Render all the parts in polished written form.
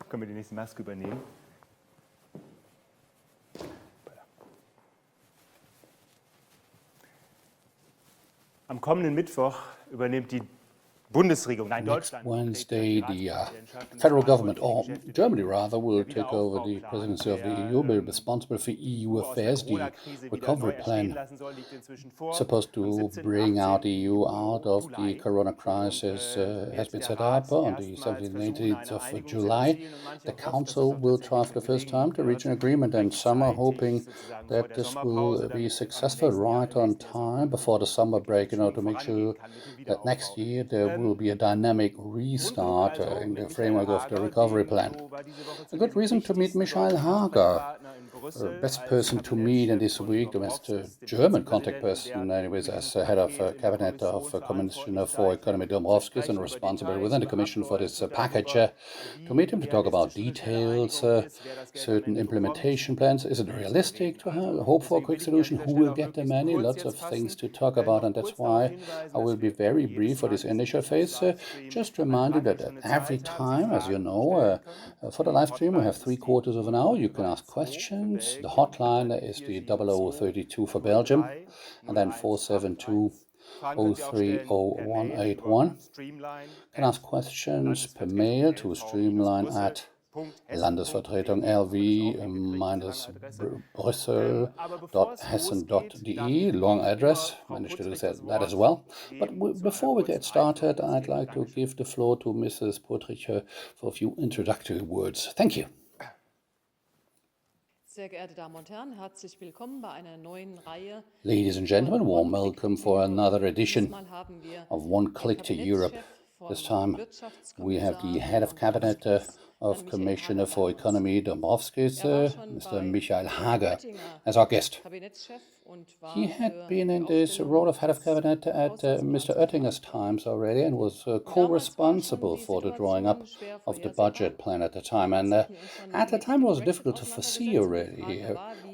Können wir die nächste Maske übernehmen? Am kommenden Mittwoch übernimmt die Bundesregierung, nein, Deutschland. Wednesday, the federal government, or Germany rather, will take over the presidency of the EU, be responsible for EU affairs. The recovery plan supposed to bring out the EU out of the corona crisis has been set up on the 17th and 18th of July. The Council will try for the first time to reach an agreement, and some are hoping that this will be successful right on time before the summer break, to make sure that next year there will be a dynamic restart in the framework of the recovery plan. A good reason to meet Michael Hager, best person to meet in this week, the best German contact person, anyways, as head of cabinet of Commissioner for Economy Dombrovskis and responsible within the Commission for this package. To meet him to talk about details, certain implementation plans. Is it realistic to hope for a quick solution? Who will get the money? Lots of things to talk about, and that's why I will be very brief for this initial phase. Just remind you that at every time, as you know, for the live stream we have 3/4 of an hour. You can ask questions. The hotline is the 0032 for Belgium, and then 472 030181. Can ask questions per mail to streamline at Landesvertretung LW-Brüssel.hessen.de, long address, managed to do that as well. But before we get started, I'd like to give the floor to Mrs. Potriche for a few introductory words. Thank you. Ladies and gentlemen, warm welcome for another edition of One Click to Europe. This time we have the head of cabinet of Commissioner for Economy Dombrovskis, Mr. Michael Hager, as our guest. He had been in this role of head of cabinet at Mr. Oettinger's times already and was co-responsible for the drawing up of the budget plan at the time. And at the time it was difficult to foresee already.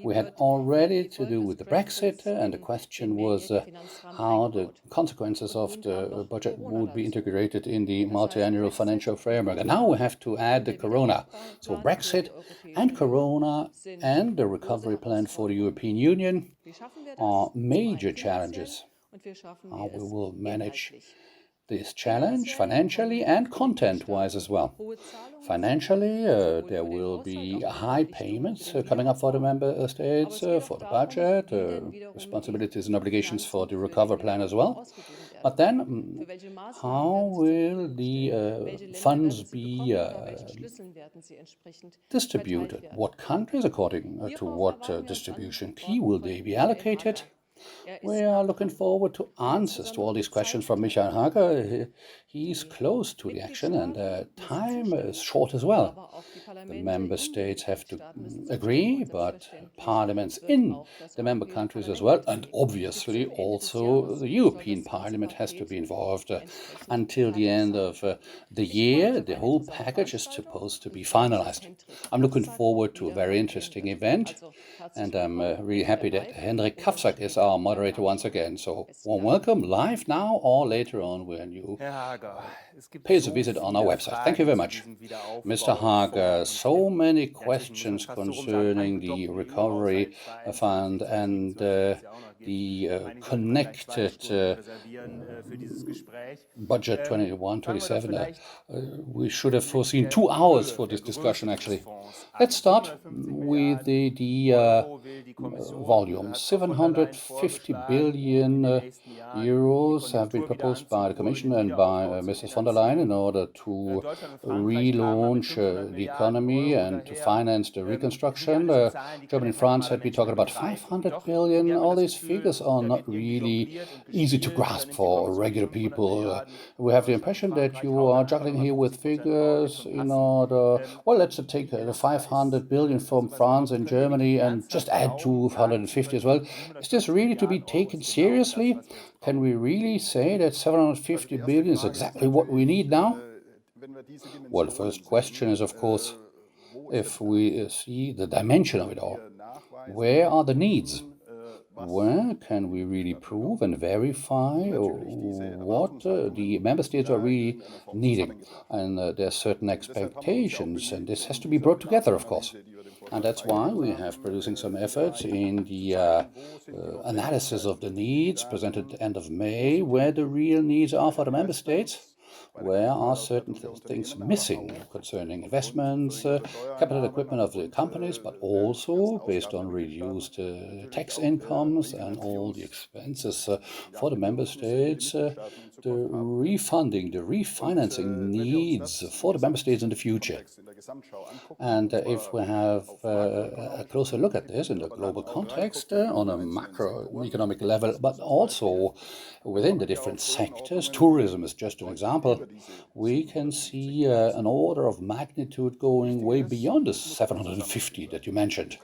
We had already to do with the Brexit, and the question was how the consequences of the budget would be integrated in the multi-annual financial framework. And now we have to add the corona. So Brexit and corona and the recovery plan for the European Union are major challenges. How we will manage this challenge financially and content-wise as well. Financially, there will be high payments coming up for the member states for the budget, responsibilities and obligations for the recovery plan as well. But then, how will the funds be distributed? What countries, according to what distribution key, will they be allocated? We are looking forward to answers to all these questions from Michael Hager. He's close to the action, and time is short as well. The member states have to agree, but parliaments in the member countries as well, and obviously also the European Parliament has to be involved. Until the end of the year, the whole package is supposed to be finalized. I'm looking forward to a very interesting event, and I'm really happy that Hendrik Kafsack is our moderator once again. So warm welcome, live now or later on when you pay us a visit on our website. Thank you very much. Mr. Hager, so many questions concerning the recovery fund and the connected budget 21-27. We should have foreseen 2 hours for this discussion, actually. Let's start with the volume. 750 billion euros have been proposed by the Commission and by Mrs. von der Leyen in order to relaunch the economy and to finance the reconstruction. Germany and France had been talking about 500 billion. All these figures are not really easy to grasp for regular people. We have the impression that you are juggling here with figures in order, well, let's take the 500 billion from France and Germany and just add 250 as well. Is this really to be taken seriously? Can we really say that 750 billion is exactly what we need now? Well, the first question is, of course, if we see the dimension of it all, where are the needs? where can we really prove and verify what the member states are really needing. And there are certain expectations, and this has to be brought together, of course. And that's why we have producing some efforts in the analysis of the needs presented at the end of May, where the real needs are for the member states. Where are certain things missing concerning investments, capital equipment of the companies, but also based on reduced tax incomes and all the expenses for the member states, the refunding, the refinancing needs for the member states in the future. And if we have a closer look at this in the global context on a macroeconomic level, but also within the different sectors, tourism is just an example, we can see an order of magnitude going way beyond the 750 that you mentioned.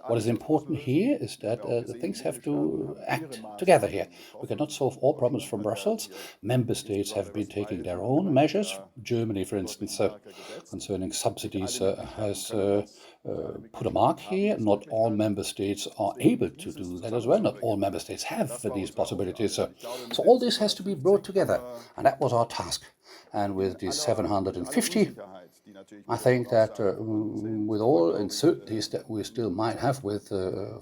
What is important here is that things have to act together here. We cannot solve all problems from Brussels. Member states have been taking their own measures. Germany, for instance, concerning subsidies, has put a mark here. Not all member states are able to do that as well. Not all member states have these possibilities. So all this has to be brought together, and that was our task. And with the 750, I think that with all uncertainties that we still might have with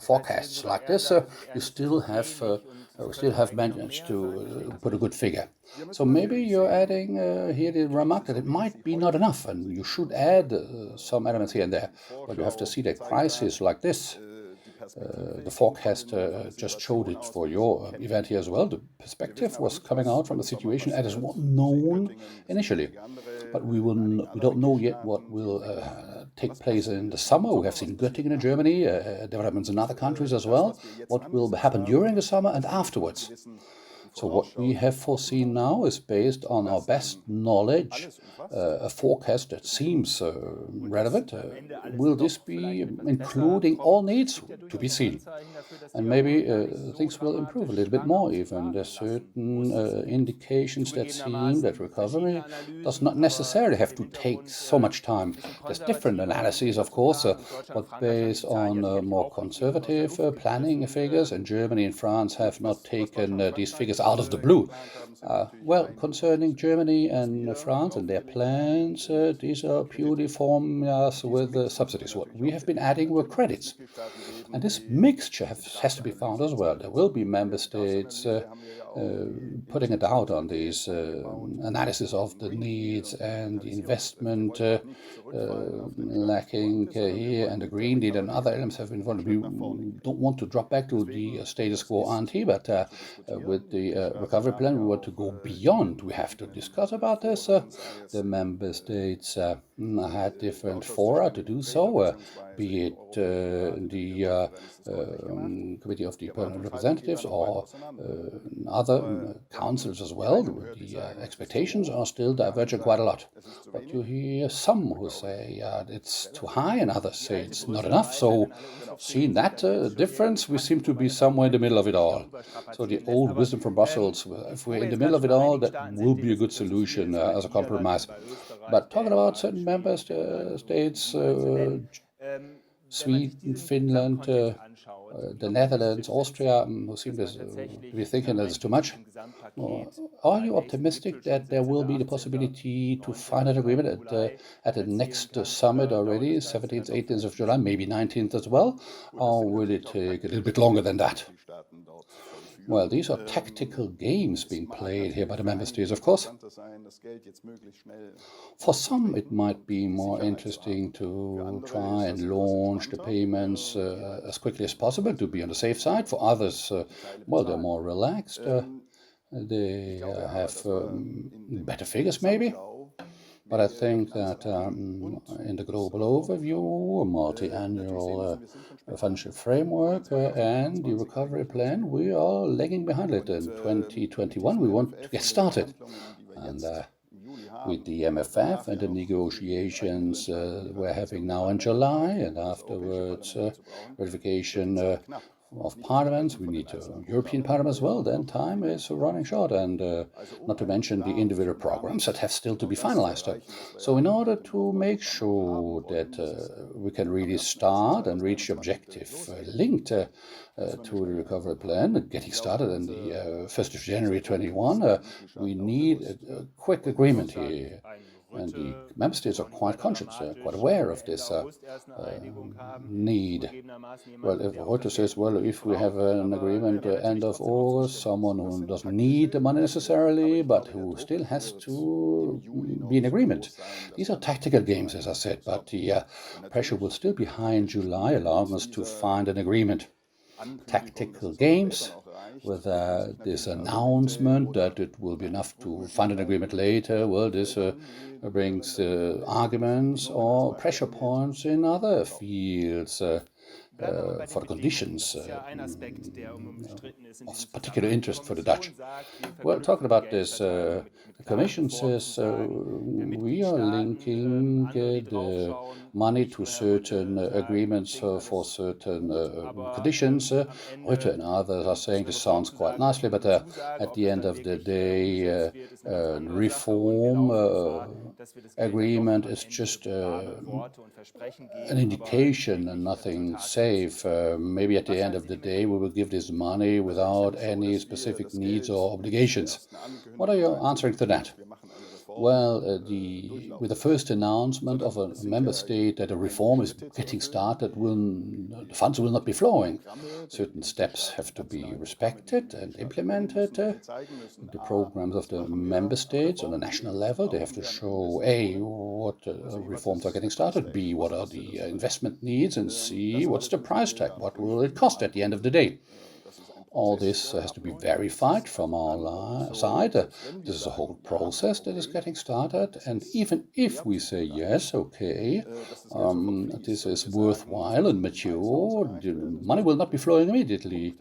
forecasts like this, we still have managed to put a good figure. So maybe you're adding here the remark that it might be not enough, and you should add some elements here and there. But you have to see that crisis like this. The forecast just showed it for your event here as well. The perspective was coming out from a situation that is not known initially. But we don't know yet what will take place in the summer. We have seen Göttingen in Germany, developments in other countries as well. What will happen during the summer and afterwards? So what we have foreseen now is based on our best knowledge, a forecast that seems relevant. Will this be including all needs? To be seen. And maybe things will improve a little bit more even. There's certain indications that seem that recovery does not necessarily have to take so much time. There's different analyses, of course, but based on more conservative planning figures, and Germany and France have not taken these figures out of the blue. Well, concerning Germany and France and their plans, these are purely formulas with subsidies. What we have been adding were credits. And this mixture has to be found as well. There will be member states putting a doubt on these analysis of the needs and the investment lacking here, and the Green Deal and other elements have been involved. We don't want to drop back to the status quo ante, but with the recovery plan, we want to go beyond. We have to discuss about this. The member states had different fora to do so, be it the Committee of the Permanent Representatives or other councils as well. The expectations are still diverging quite a lot. But you hear some who say it's too high and others say it's not enough. So seeing that difference, we seem to be somewhere in the middle of it all. So the old wisdom from Brussels, if we're in the middle of it all, that will be a good solution as a compromise. But talking about certain member states, Sweden, Finland, the Netherlands, Austria, who seem to be thinking that it's too much. Are you optimistic that there will be the possibility to find an agreement at the next summit already, 17th, 18th of July, maybe 19th as well? Or will it take a little bit longer than that? Well, these are tactical games being played here by the member states, of course. For some, it might be more interesting to try and launch the payments as quickly as possible to be on the safe side. For others, well, they're more relaxed. They have better figures, maybe. But I think that in the global overview, multi-annual financial framework and the recovery plan, we are lagging behind it. In 2021, we want to get started. And with the MFF and the negotiations we're having now in July, and afterwards ratification of parliaments, we need European Parliament as well, then time is running short, and not to mention the individual programs that have still to be finalized. So in order to make sure that we can really start and reach the objective linked to the recovery plan, getting started on the 1st of January 21, we need a quick agreement here. And the member states are quite conscious, quite aware of this need. Well, if Reuters says, well, if we have an agreement end of August, someone who doesn't need the money necessarily, but who still has to be in agreement. These are tactical games, as I said, but the pressure will still be high in July, allowing us to find an agreement. Tactical games with this announcement that it will be enough to find an agreement later. Well, this brings arguments or pressure points in other fields for the conditions of particular interest for the Dutch. Well, talking about this, the Commission says we are linking the money to certain agreements for certain conditions. Rutte and others are saying this sounds quite nicely, but at the end of the day, reform agreement is just an indication and nothing safe. Maybe at the end of the day we will give this money without any specific needs or obligations. What are you answering to that? Well, with the first announcement of a member state that a reform is getting started, the funds will not be flowing. Certain steps have to be respected and implemented. The programs of the member states on a national level, they have to show A, what reforms are getting started, B, what are the investment needs, and C, what's the price tag, what will it cost at the end of the day. All this has to be verified from our side. This is a whole process that is getting started. And even if we say, yes, okay, this is worthwhile and mature, the money will not be flowing immediately.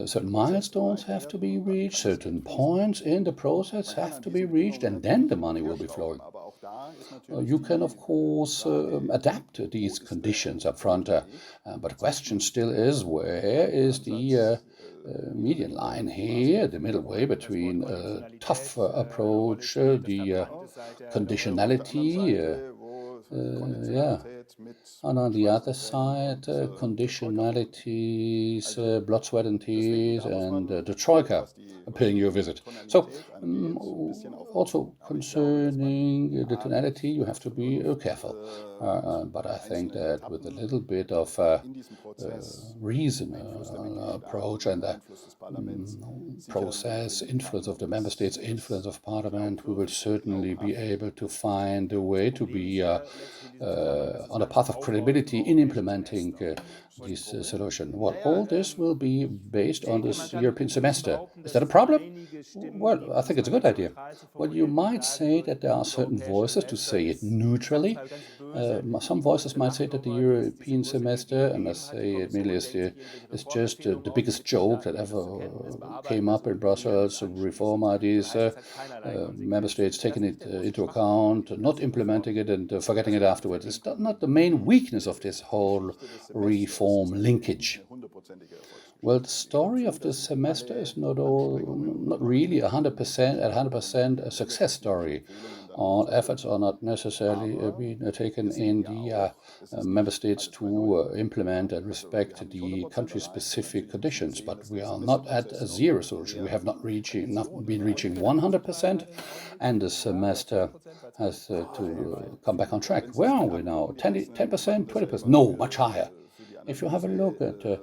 Certain milestones have to be reached, certain points in the process have to be reached, and then the money will be flowing. You can, of course, adapt these conditions up front, but the question still is, where is the median line here, the middle way between a tough approach, the conditionality, and on the other side, conditionalities, blood, sweat and tears, and the Troika paying you a visit. So, also concerning the tonality, you have to be careful. But I think that with a little bit of reason approach and the process, influence of the member states, influence of parliament, we will certainly be able to find a way to be on a path of credibility in implementing this solution. Well, all this will be based on this European semester. Is that a problem? Well, I think it's a good idea. Well, you might say that there are certain voices, to say it neutrally. Some voices might say that the European semester, and I say it merely is just the biggest joke that ever came up in Brussels, reform ideas, member states taking it into account, not implementing it and forgetting it afterwards. It's not the main weakness of this whole reform linkage. Well, the story of this semester is not really 100% a success story. All efforts are not necessarily being taken in the member states to implement and respect the country-specific conditions. But we are not at a zero solution. We have not been reaching 100%, and the semester has to come back on track. Where are we now? 10%, 20%? No, much higher. If you have a look at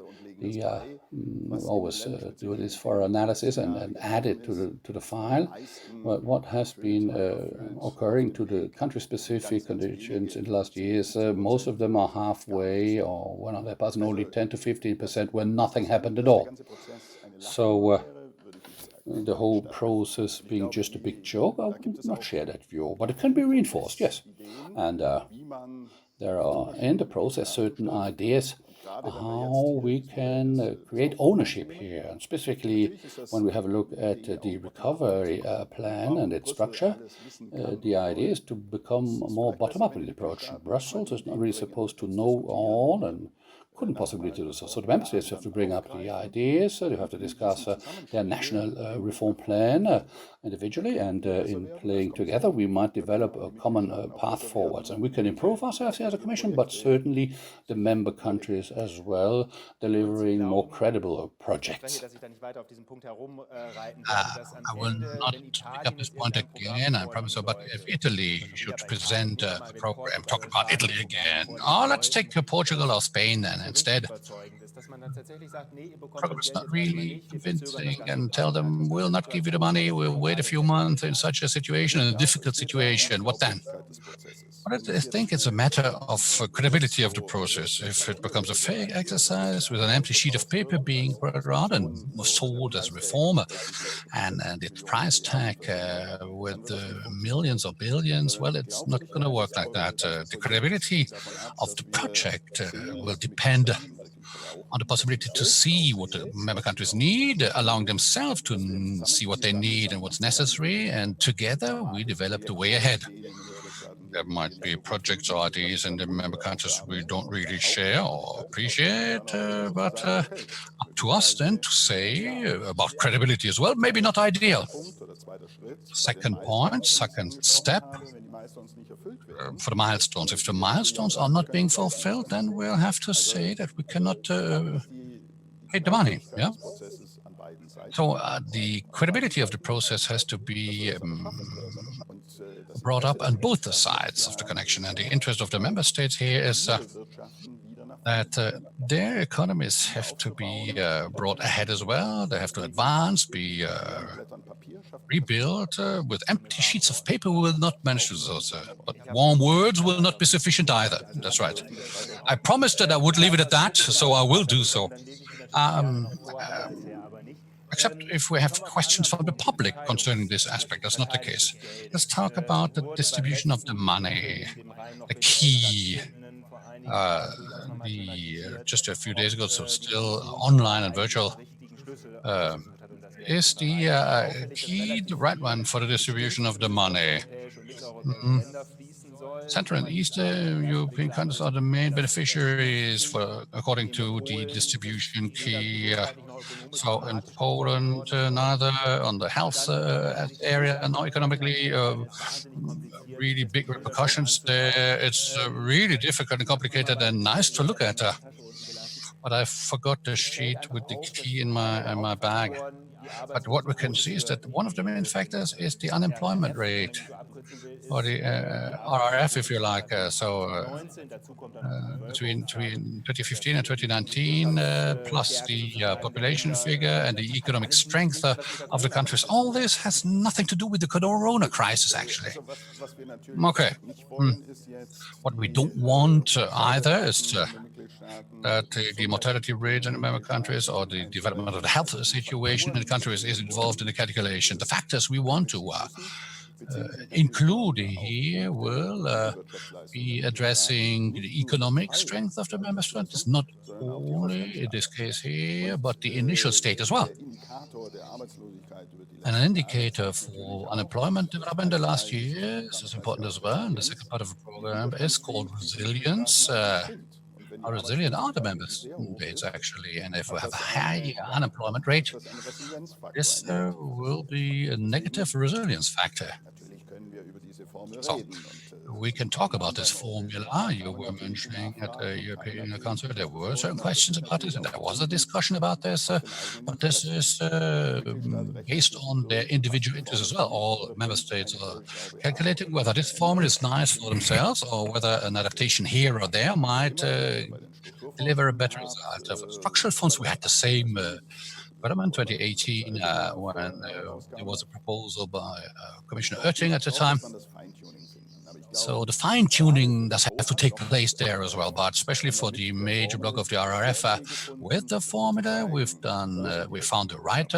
always do this for analysis and add it to the file. But what has been occurring to the country-specific conditions in the last years, most of them are halfway or one of their parts, and only 10 to 15% where nothing happened at all. So the whole process being just a big joke, I would not share that view, but it can be reinforced, yes. And there are in the process certain ideas how we can create ownership here, and specifically when we have a look at the recovery plan and its structure, the idea is to become more bottom-up in the approach. Brussels is not really supposed to know all and couldn't possibly do so. So the member states have to bring up the ideas, they have to discuss their national reform plan individually, and in playing together we might develop a common path forwards. And we can improve ourselves as a Commission, but certainly the member countries as well, delivering more credible projects. I will not pick up this point again, I promise you, but if Italy should present a program, talk about Italy again, let's take Portugal or Spain then instead. Program is not really convincing, and tell them we'll not give you the money, we'll wait a few months in such a situation, in a difficult situation. What then? But I think it's a matter of credibility of the process. If it becomes a fake exercise with an empty sheet of paper being brought around and sold as reform, and the price tag with millions or billions, well, it's not going to work like that. The credibility of the project will depend on the possibility to see what the member countries need, allowing themselves to see what they need and what's necessary, and together we develop the way ahead. There might be projects or ideas in the member countries we don't really share or appreciate, but up to us then to say about credibility as well, maybe not ideal. Second point, second step, for the milestones. If the milestones are not being fulfilled, then we'll have to say that we cannot pay the money. Yeah. So the credibility of the process has to be brought up on both the sides of the connection, and the interest of the member states here is that their economies have to be brought ahead as well. They have to advance, be rebuilt. With empty sheets of paper, we will not manage to do so. But warm words will not be sufficient either. That's right. I promised that I would leave it at that, so I will do so. Except if we have questions from the public concerning this aspect. That's not the case. Let's talk about the distribution of the money. The key, just a few days ago, so still online and virtual, is the key the right one for the distribution of the money? Central and Eastern European countries are the main beneficiaries according to the distribution key. So in Poland, neither on the health area nor economically, really big repercussions there. It's really difficult and complicated and nice to look at. But I forgot the sheet with the key in my bag. But what we can see is that one of the main factors is the unemployment rate, or the RRF, if you like. Between 2015 and 2019, plus the population figure and the economic strength of the countries, all this has nothing to do with the corona crisis, actually. Okay. What we don't want either is that the mortality rate in the member countries or the development of the health situation in the countries is involved in the calculation. The factors we want to include here will be addressing the economic strength of the member states, not only in this case here, but the initial state as well. And an indicator for unemployment development in the last years is important as well. And the second part of the program is called resilience. How resilient are the member states actually? And if we have a high unemployment rate, this will be a negative resilience factor. So we can talk about this formula. You were mentioning at the European Council there were certain questions about this, and there was a discussion about this. But this is based on their individual interests as well. All member states are calculating whether this formula is nice for themselves or whether an adaptation here or there might deliver a better result. For structural funds, we had the same development 2018 when there was a proposal by Commissioner Oetting at the time. So the fine-tuning does have to take place there as well, but especially for the major block of the RRF, with the formula we found the right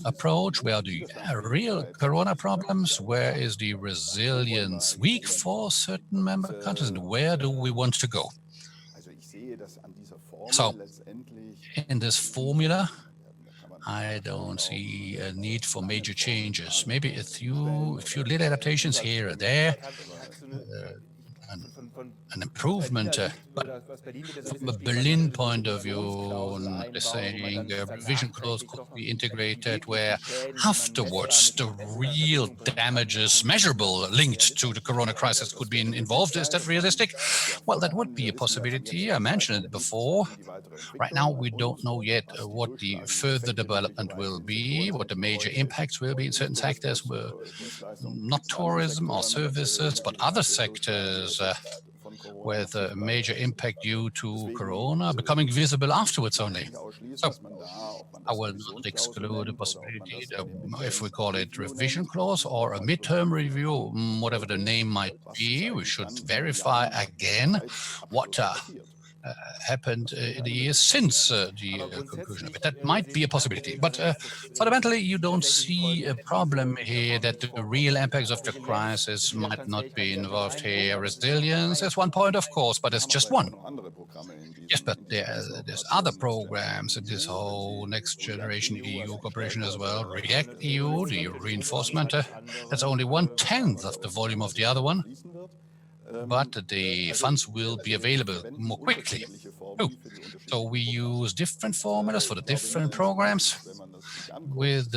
approach. Where are the real corona problems? Where is the resilience weak for certain member countries, and where do we want to go? So in this formula, I don't see a need for major changes. Maybe a few little adaptations here or there. an improvement, but from a Berlin point of view, they're saying a revision clause could be integrated where afterwards the real damages measurable linked to the corona crisis could be involved. Is that realistic? Well, that would be a possibility. I mentioned it before. Right now, we don't know yet what the further development will be, what the major impacts will be in certain sectors, not tourism or services, but other sectors with a major impact due to corona becoming visible afterwards only. So I will not exclude the possibility that if we call it revision clause or a midterm review, whatever the name might be, we should verify again what happened in the years since the conclusion of it. That might be a possibility. But fundamentally, you don't see a problem here that the real impacts of the crisis might not be involved here. Resilience is one point, of course, but it's just one. Yes, but there's other programs in this whole next generation EU cooperation as well. React EU, the reinforcement, that's only 1/10 of the volume of the other one. But the funds will be available more quickly. So we use different formulas for the different programs with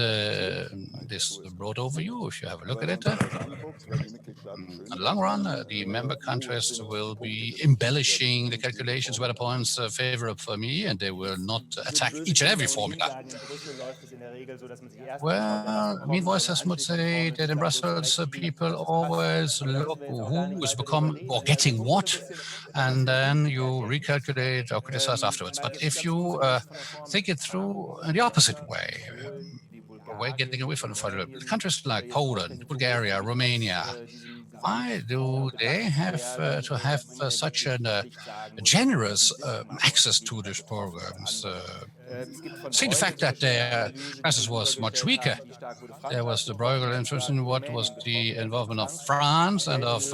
this broad overview. If you have a look at it, in the long run, the member countries will be embellishing the calculations where the points are favorable for me, and they will not attack each and every formula. Well, mean voices would say that in Brussels, people always look who is becoming or getting what, and then you recalculate or criticize afterwards. But if you think it through in the opposite way, we're getting away from countries like Poland, Bulgaria, Romania, why do they have to have such a generous access to these programs? See the fact that their crisis was much weaker. There was the Bruegel interest in what was the involvement of France and of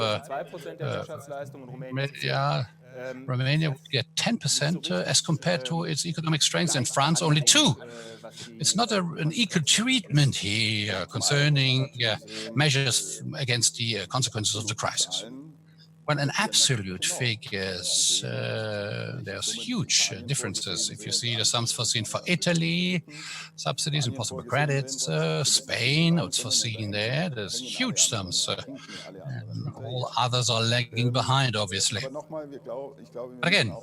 Romania would get 10% as compared to its economic strengths, and France only 2%. It's not an equal treatment here concerning measures against the consequences of the crisis. Well, in absolute figures, there's huge differences. If you see the sums foreseen for Italy, subsidies and possible credits, Spain, it's foreseen there, there's huge sums. And all others are lagging behind, obviously. But again,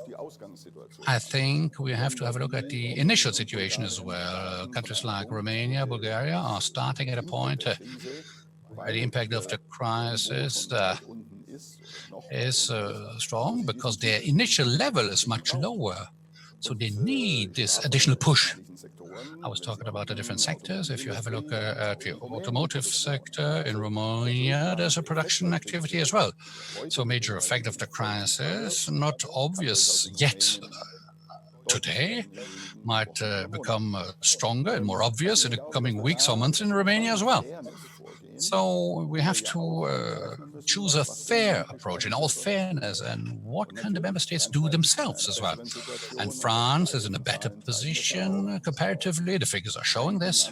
I think we have to have a look at the initial situation as well. Countries like Romania, Bulgaria are starting at a point where the impact of the crisis is strong because their initial level is much lower. So they need this additional push. I was talking about the different sectors. If you have a look at the automotive sector in Romania, there's a production activity as well. So major effect of the crisis, not obvious yet today, might become stronger and more obvious in the coming weeks or months in Romania as well. So we have to choose a fair approach in all fairness, and what can the member states do themselves as well? And France is in a better position comparatively. The figures are showing this.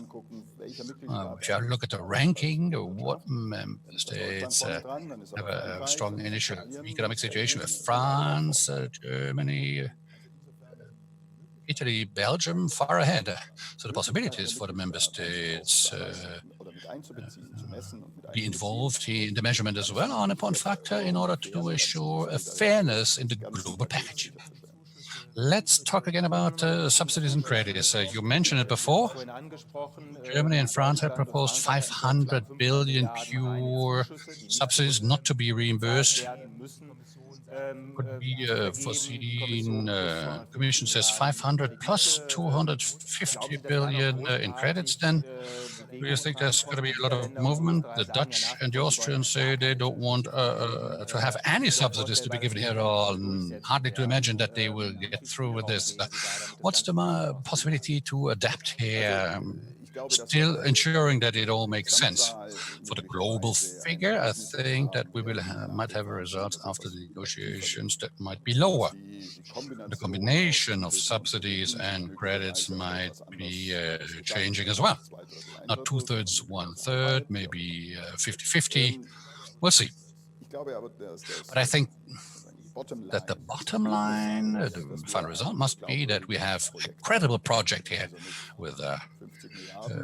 If you look at the ranking, what member states have a strong initial economic situation with France, Germany, Italy, Belgium, far ahead. So the possibilities for the member states be involved in the measurement as well are an important factor in order to assure a fairness in the global package. Let's talk again about subsidies and credits. You mentioned it before. Germany and France have proposed 500 billion pure subsidies not to be reimbursed. Could be foreseen, Commission says 500 plus 250 billion in credits then. Do you think there's going to be a lot of movement? The Dutch and the Austrians say they don't want to have any subsidies to be given here at all. Hardly to imagine that they will get through with this. What's the possibility to adapt here? Still ensuring that it all makes sense. For the global figure, I think that we will might have a result after the negotiations that might be lower. The combination of subsidies and credits might be changing as well. Not 2/3, 1/3, maybe 50-50. We'll see. But I think that the bottom line, the final result must be that we have a credible project here with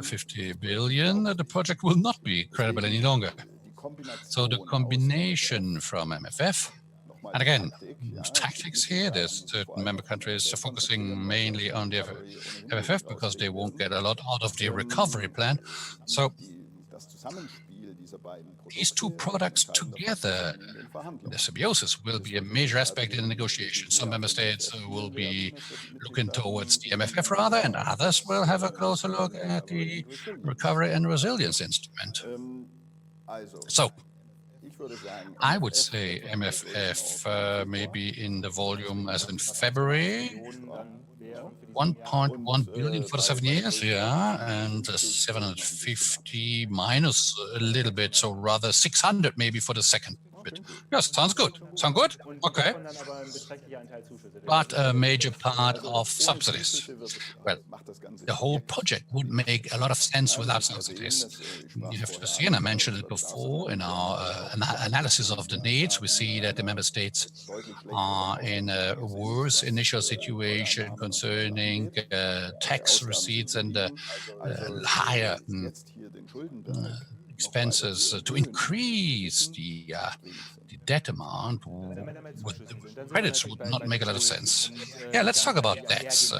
50 billion. The project will not be credible any longer. So the combination from MFF, and again, tactics here, there's certain member countries focusing mainly on the MFF because they won't get a lot out of the recovery plan. So these two products together, the symbiosis, will be a major aspect in the negotiation. Some member states will be looking towards the MFF rather, and others will have a closer look at the recovery and resilience instrument. So I would say MFF maybe in the volume as in February, 1.1 billion for the 7 years, yeah, and 750 minus a little bit, so rather 600 maybe for the second bit. Yes, sounds good. Sound good? Okay. But a major part of subsidies. Well, the whole project would make a lot of sense without subsidies. You have to see, and I mentioned it before in our analysis of the needs, we see that the member states are in a worse initial situation concerning tax receipts and higher expenses to increase the debt amount with the credits would not make a lot of sense. Yeah, let's talk about debts,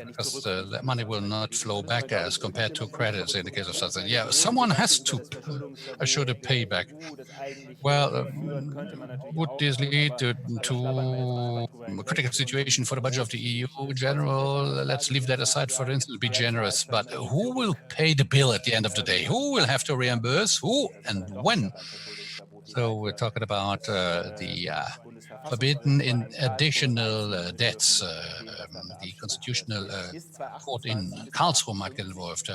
because that money will not flow back as compared to credits in the case of something. Yeah, someone has to assure the payback. Well, would this lead to a critical situation for the budget of the EU in general? Let's leave that aside, for instance, be generous. But who will pay the bill at the end of the day? Who will have to reimburse? Who and when? So we're talking about the forbidden in additional debts. The Constitutional Court in Karlsruhe might get involved.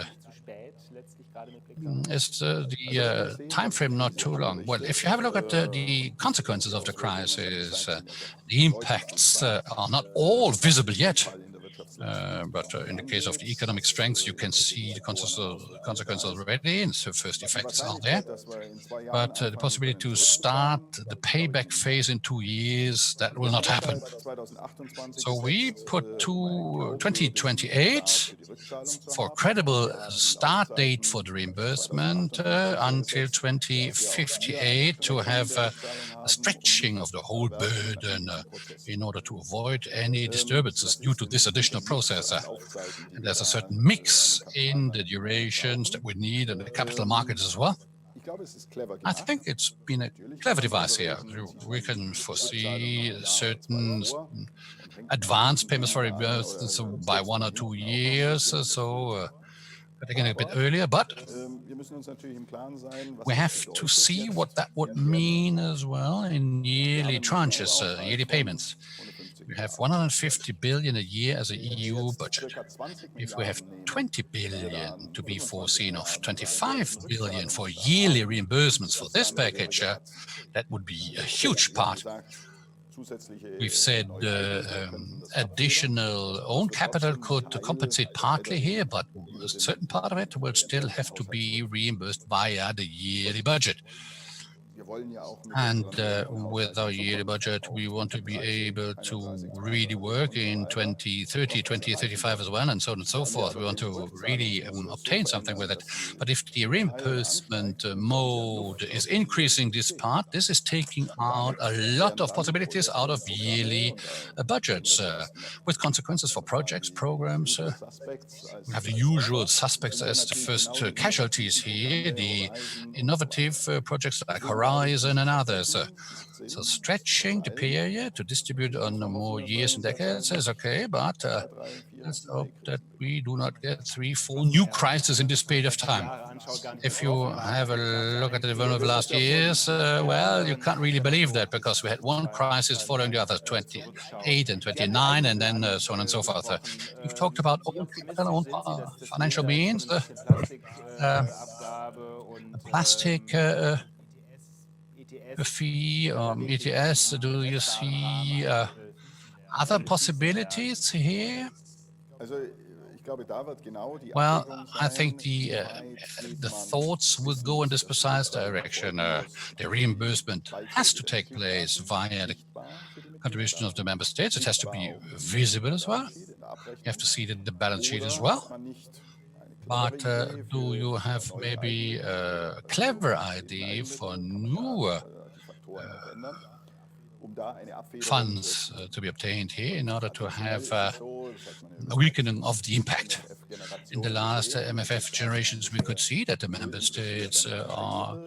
Is the time frame not too long? Well, if you have a look at the consequences of the crisis, the impacts are not all visible yet. But in the case of the economic strength, you can see the consequences already, and so first effects are there. But the possibility to start the payback phase in 2 years, that will not happen. So we put 2028 for a credible start date for the reimbursement until 2058 to have a stretching of the whole burden in order to avoid any disturbances due to this additional process. And there's a certain mix in the durations that we need in the capital markets as well. I think it's been a clever device here. We can foresee certain advance payments for reimbursements by 1 or 2 years, so again a bit earlier, but we have to see what that would mean as well in yearly tranches, yearly payments. We have 150 billion a year as an EU budget. If we have 20 billion to be foreseen of 25 billion for yearly reimbursements for this package, that would be a huge part. We've said additional own capital could compensate partly here, but a certain part of it will still have to be reimbursed via the yearly budget. And with our yearly budget, we want to be able to really work in 2030, 2035 as well, and so on and so forth. We want to really obtain something with it. But if the reimbursement mode is increasing this part, this is taking out a lot of possibilities out of yearly budgets, with consequences for projects, programs. We have the usual suspects as the first casualties here, the innovative projects like Horizon and others. So stretching the period to distribute on more years and decades is okay, but let's hope that we do not get 3, 4 new crises in this period of time. If you have a look at the development of the last years, well, you can't really believe that, because we had one crisis following the other, 28 and 29, and then so on and so forth. You've talked about own financial means, plastic fee, ETS. Do you see other possibilities here? Well, I think the thoughts will go in this precise direction. The reimbursement has to take place via the contribution of the member states. It has to be visible as well. You have to see it in the balance sheet as well. But do you have maybe a clever idea for new funds to be obtained here in order to have a weakening of the impact? In the last MFF generations, we could see that the member states are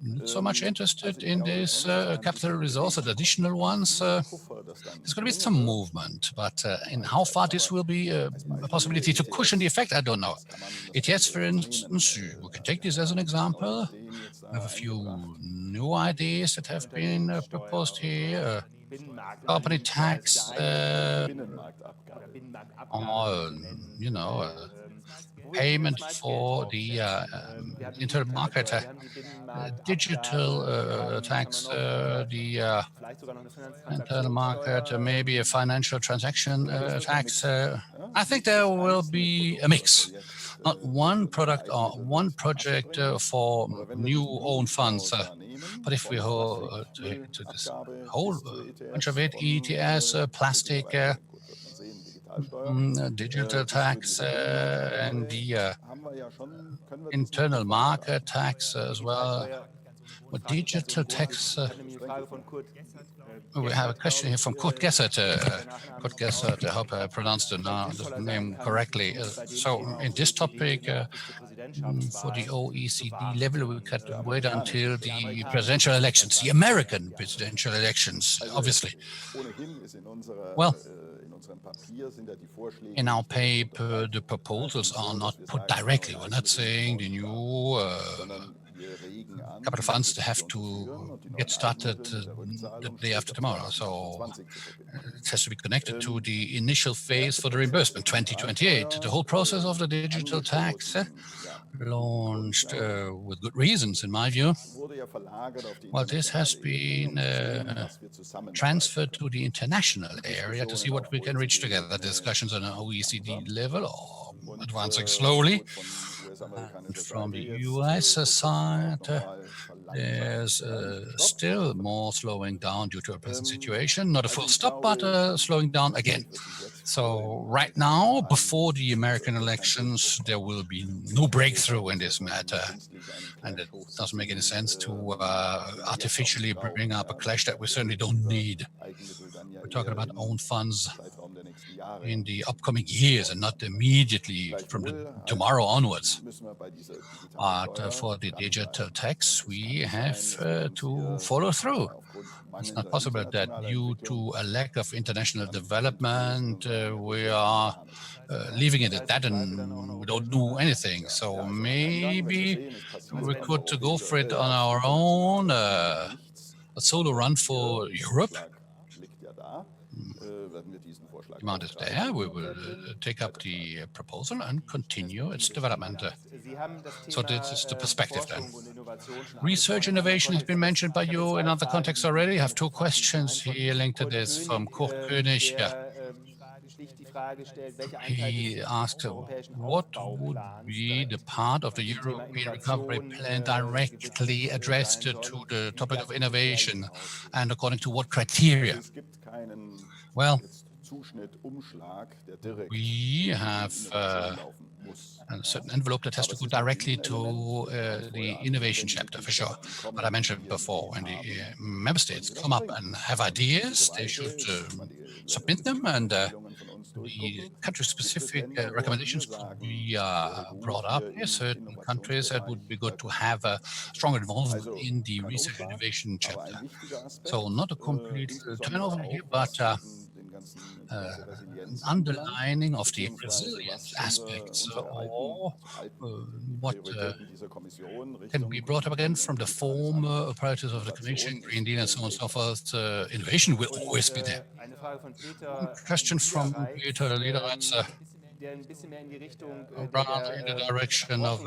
not so much interested in this capital resource, additional ones. There's going to be some movement, but in how far this will be a possibility to cushion the effect, I don't know. ETS, for instance, we can take this as an example. I have a few new ideas that have been proposed here. Company tax, or, payment for the internal market, digital tax, the internal market, maybe a financial transaction tax. I think there will be a mix. Not one product or one project for new own funds. But if we take this whole bunch of it, ETS, plastic, digital tax, and the internal market tax as well. With digital tax, we have a question here from Kurt Gessert. Kurt Gessert, I hope I pronounced the name correctly. So in this topic, for the OECD level, we could wait until the presidential elections, the American presidential elections, obviously. Well, in our paper, the proposals are not put directly. We're not saying the new capital funds have to get started the day after tomorrow. So it has to be connected to the initial phase for the reimbursement, 2028. The whole process of the digital tax launched with good reasons, in my view. Well, this has been transferred to the international area to see what we can reach together. Discussions on an OECD level are advancing slowly. And from the US side, there's still more slowing down due to a present situation. Not a full stop, but slowing down again. So right now, before the American elections, there will be no breakthrough in this matter. And it doesn't make any sense to artificially bring up a clash that we certainly don't need. We're talking about own funds in the upcoming years and not immediately from tomorrow onwards. But for the digital tax, we have to follow through. It's not possible that due to a lack of international development, we are leaving it at that and we don't do anything. So maybe we could go for it on our own, a solo run for Europe. Demand is there. We will take up the proposal and continue its development. So this is the perspective then. Research innovation has been mentioned by you in other contexts already. I have two questions here linked to this from Kurt König. He asked, what would be the part of the European Recovery Plan directly addressed to the topic of innovation, and according to what criteria? Well, we have a certain envelope that has to go directly to the innovation chapter, for sure. But I mentioned before, when the member states come up and have ideas, they should submit them, and the country-specific recommendations could be brought up. Yes, certain countries, that would be good to have a strong involvement in the research and innovation chapter. So not a complete turnover here, but an underlining of the resilience aspects, or what can be brought up again from the former priorities of the Commission, Green Deal, and so on and so forth. Innovation will always be there. Question from Peter Lederer, rather in the direction of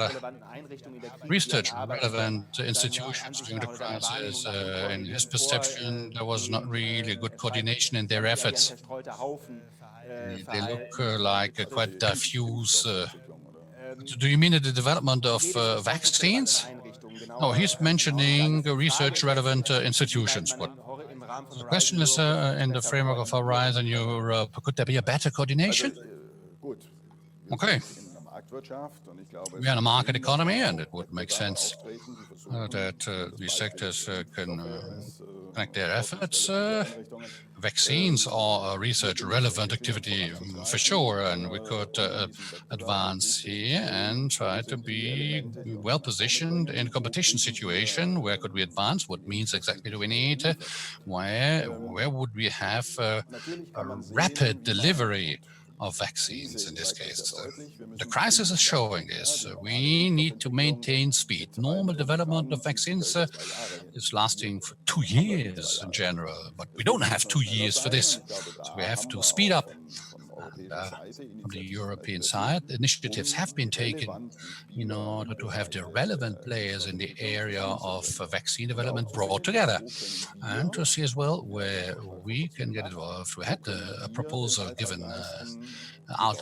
research relevant institutions during the crisis. In his perception, there was not really good coordination in their efforts. They look like quite diffuse. Do you mean the development of vaccines? No, he's mentioning research-relevant institutions. But the question is, in the framework of Horizon Europe, could there be a better coordination? Okay. We are in a market economy, and it would make sense that these sectors can connect their efforts. Vaccines are a research-relevant activity for sure, and we could advance here and try to be well-positioned in a competition situation. Where could we advance? What means exactly do we need? Where would we have a rapid delivery of vaccines in this case? The crisis is showing this. We need to maintain speed. Normal development of vaccines is lasting for 2 years in general, but we don't have 2 years for this. So we have to speed up. From the European side, initiatives have been taken in order to have the relevant players in the area of vaccine development brought together and to see as well where we can get involved. We had a proposal given out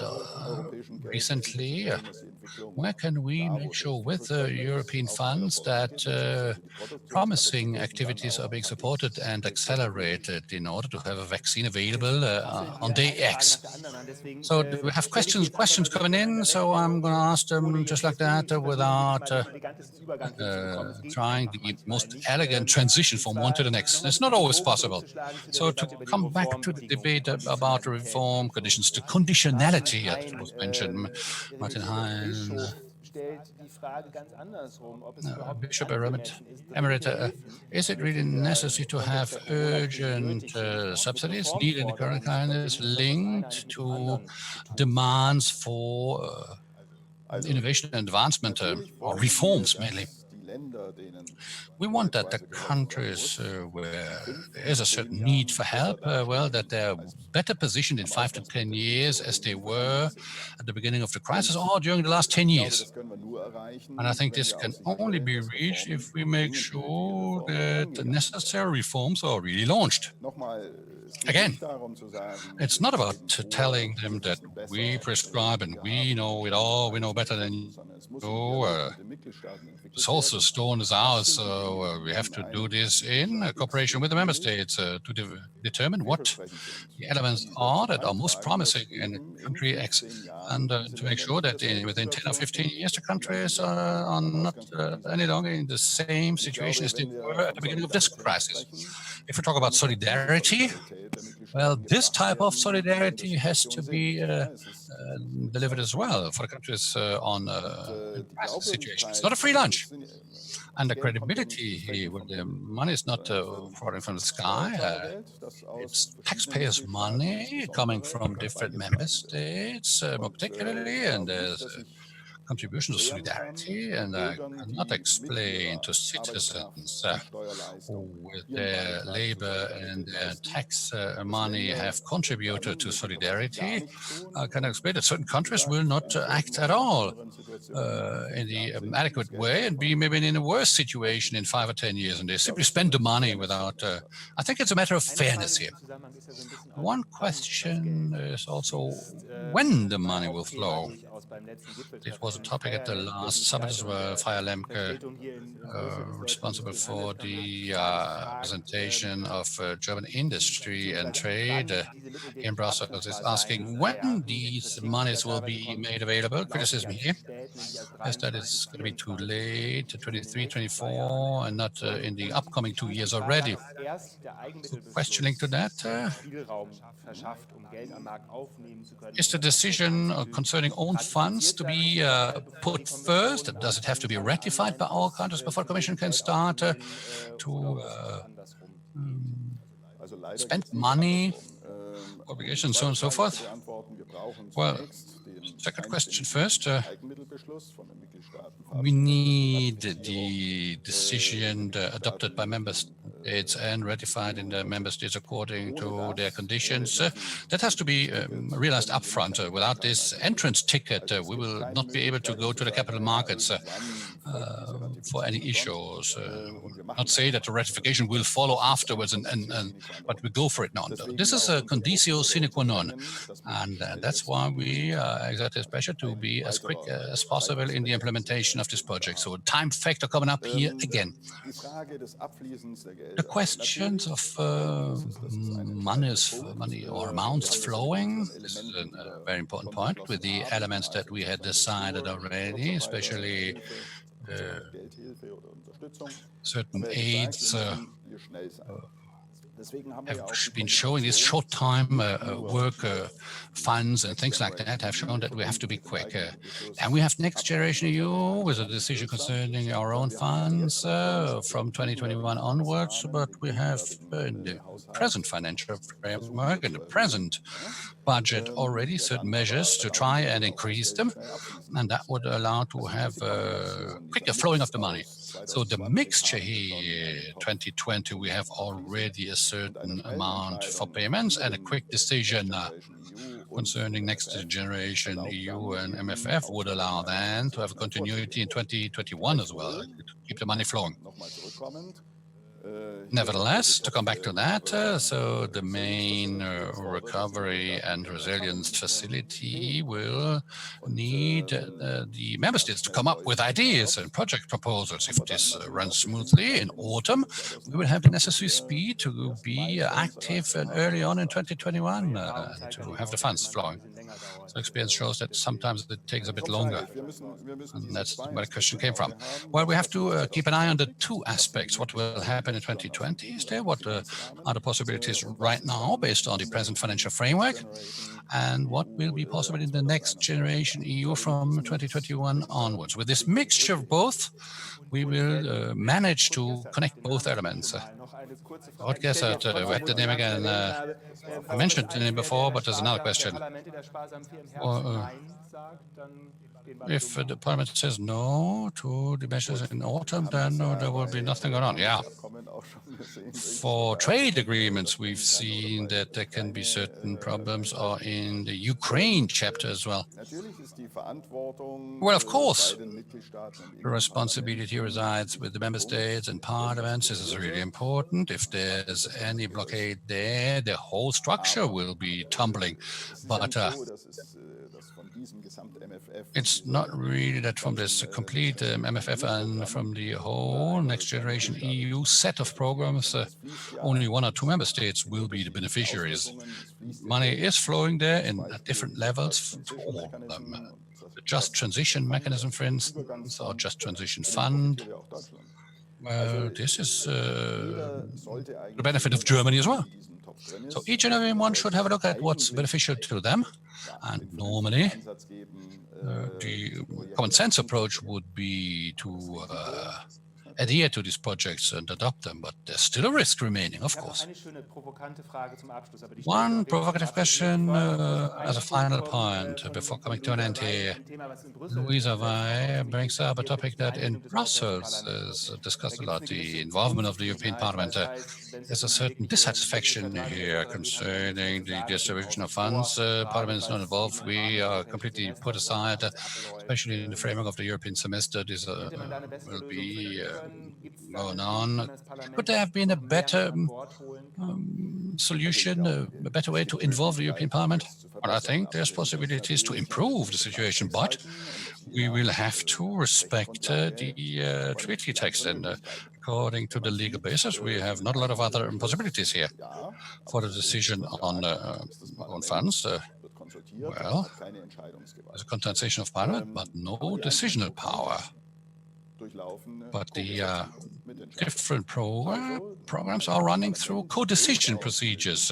recently. Where can we make sure with the European funds that promising activities are being supported and accelerated in order to have a vaccine available on day X? So we have questions coming in, so I'm going to ask them just like that without trying the most elegant transition from one to the next. It's not always possible. So to come back to the debate about reform conditions, the conditionality that was mentioned, Martin Hein, Bishop Emerit, is it really necessary to have urgent subsidies needed in the current climate linked to demands for innovation and advancement or reforms mainly? We want that the countries where there is a certain need for help, that they're better positioned in 5 to 10 years as they were at the beginning of the crisis or during the last 10 years. And I think this can only be reached if we make sure that the necessary reforms are really launched. Again, it's not about telling them that we prescribe and we know it all, we know better than you. The source stone is ours, so we have to do this in cooperation with the member states to determine what the elements are that are most promising in country X, and to make sure that within 10 or 15 years the countries are not any longer in the same situation as they were at the beginning of this crisis. If we talk about solidarity, well, this type of solidarity has to be delivered as well for the countries on crisis situations. It's not a free lunch. And the credibility, when the money is not falling from the sky, it's taxpayers' money coming from different member states, more particularly, and there's contribution to solidarity, and I cannot explain to citizens who with their labor and their tax money have contributed to solidarity. I can explain that certain countries will not act at all in the adequate way and be maybe in a worse situation in 5 or 10 years, and they simply spend the money without... I think it's a matter of fairness here. One question is also when the money will flow. It was a topic at the last summit as well. Fire Lemke, responsible for the presentation of German industry and trade in Brussels, is asking when these monies will be made available. Criticism here is that it's going to be too late, 23, 24, and not in the upcoming 2 years already. So questioning to that, is the decision concerning own funds to be put first? Does it have to be ratified by all countries before the Commission can start to spend money, obligations, so on and so forth? Well, second question first. We need the decision adopted by member states and ratified in the member states according to their conditions. That has to be realized upfront. Without this entrance ticket, we will not be able to go to the capital markets. for any issues. Not say that the ratification will follow afterwards, but we go for it now. This is a conditio sine qua non, and that's why we exert this pressure to be as quick as possible in the implementation of this project. So time factor coming up here again. The questions of money or amounts flowing, this is a very important point with the elements that we had decided already, especially certain aids have been showing these short-time work funds and things like that have shown that we have to be quick. And we have Next Generation EU with a decision concerning our own funds from 2021 onwards, but we have in the present financial framework, in the present budget already certain measures to try and increase them, and that would allow to have a quicker flowing of the money. So the mixture here, 2020, we have already a certain amount for payments and a quick decision concerning Next Generation EU and MFF would allow then to have a continuity in 2021 as well, to keep the money flowing. Nevertheless, to come back to that, so the main recovery and resilience facility will need the member states to come up with ideas and project proposals. If this runs smoothly in autumn, we will have the necessary speed to be active and early on in 2021 to have the funds flowing. So experience shows that sometimes it takes a bit longer, and that's where the question came from. Well, we have to keep an eye on the two aspects. What will happen in 2020 is there? What are the possibilities right now based on the present financial framework? And what will be possible in the Next Generation EU from 2021 onwards? With this mixture of both, we will manage to connect both elements. I guess that we had the name again. I mentioned the name before, but there's another question. If the Parliament says no to the measures in autumn, then there will be nothing going on. Yeah. For trade agreements, we've seen that there can be certain problems, or in the Ukraine chapter as well. Well, of course, the responsibility resides with the member states and parliaments. This is really important. If there's any blockade there, the whole structure will be tumbling. But it's not really that from this complete MFF and from the whole Next Generation EU set of programs, only one or two member states will be the beneficiaries. Money is flowing there at different levels to all of them. The Just Transition Mechanism, for instance, or Just Transition Fund. Well, this is the benefit of Germany as well. So each and every one should have a look at what's beneficial to them. And normally, the common sense approach would be to adhere to these projects and adopt them, but there's still a risk remaining, of course. One provocative question as a final point before coming to an end here. Louisa Vai brings up a topic that in Brussels is discussed a lot, the involvement of the European Parliament. There's a certain dissatisfaction here concerning the distribution of funds. Parliament is not involved. We are completely put aside, especially in the framework of the European semester. This will be going on. Could there have been a better solution, a better way to involve the European Parliament? Well, I think there's possibilities to improve the situation, but we will have to respect the treaty text, and according to the legal basis, we have not a lot of other possibilities here for the decision on funds. Well, there's a consultation of Parliament, but no decisional power. But the different programs are running through co-decision procedures.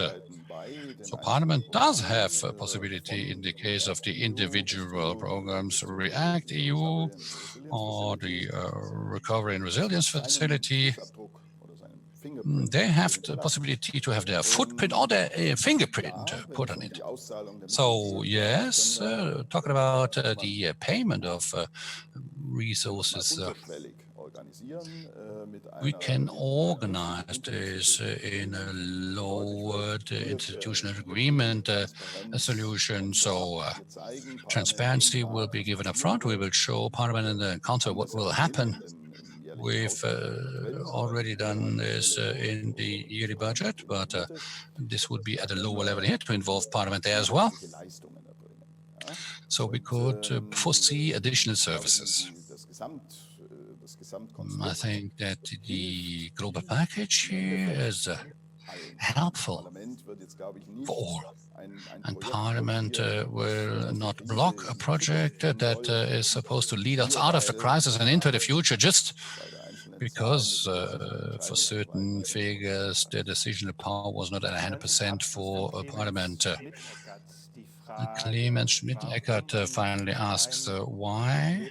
So Parliament does have a possibility in the case of the individual programs, REACT EU or the Recovery and Resilience Facility. They have the possibility to have their footprint or their fingerprint put on it. So yes, talking about the payment of resources, we can organize this in a lowered institutional agreement solution. So transparency will be given up front. We will show Parliament and the Council what will happen We've already done this in the yearly budget, but this would be at a lower level here to involve Parliament there as well. So we could foresee additional services. I think that the global package here is helpful for all. And Parliament will not block a project that is supposed to lead us out of the crisis and into the future just because for certain figures the decisional power was not at 100% for Parliament. Clemens Schmidt-Eckert finally asks, why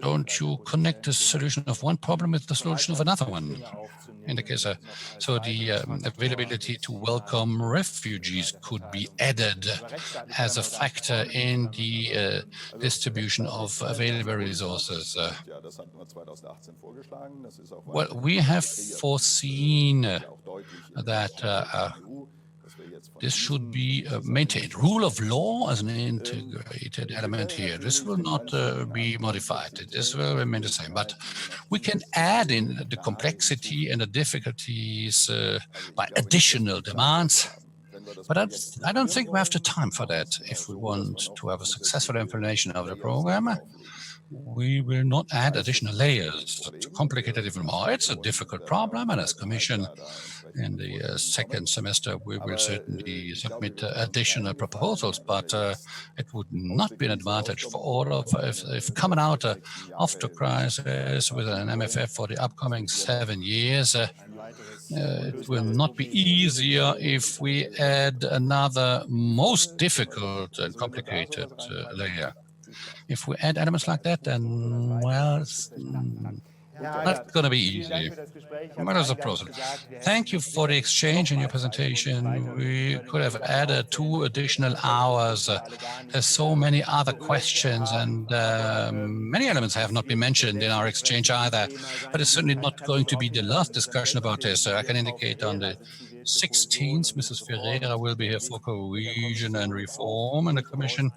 don't you connect the solution of one problem with the solution of another one? In the case, so the availability to welcome refugees could be added as a factor in the distribution of available resources. Well, we have foreseen that this should be maintained. Rule of law as an integrated element here. This will not be modified. This will remain the same. But we can add in the complexity and the difficulties by additional demands. But I don't think we have the time for that. If we want to have a successful implementation of the program, we will not add additional layers to complicate it even more. It's a difficult problem, and as Commission in the second semester we will certainly submit additional proposals, but it would not be an advantage for all of us if coming out of the crisis with an MFF for the upcoming 7 years. It will not be easier if we add another most difficult and complicated layer. If we add elements like that, then, well, it's not going to be easy. What is the process? Thank you for the exchange in your presentation. We could have added 2 additional hours. There's so many other questions, and many elements have not been mentioned in our exchange either. But it's certainly not going to be the last discussion about this. I can indicate on the 16th, Mrs. Ferreira will be here for cohesion and reform in the Commission,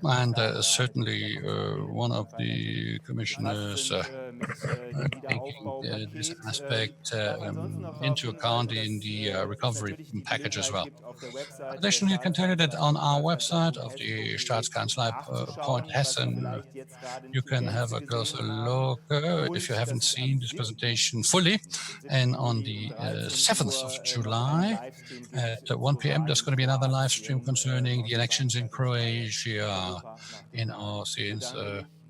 and certainly one of the commissioners taking this aspect into account in the recovery package as well. Additionally, you can tell you that on our website of the Staatskanzlei Point Hessen, you can have a closer look if you haven't seen this presentation fully. And on the 7th of July at 1 p.m. there's going to be another live stream concerning the elections in Croatia in our scenes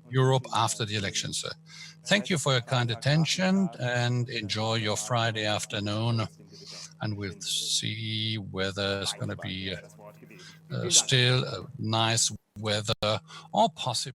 Europe after the elections. Thank you for your kind attention and enjoy your Friday afternoon, and we'll see whether it's going to be still nice weather or possibly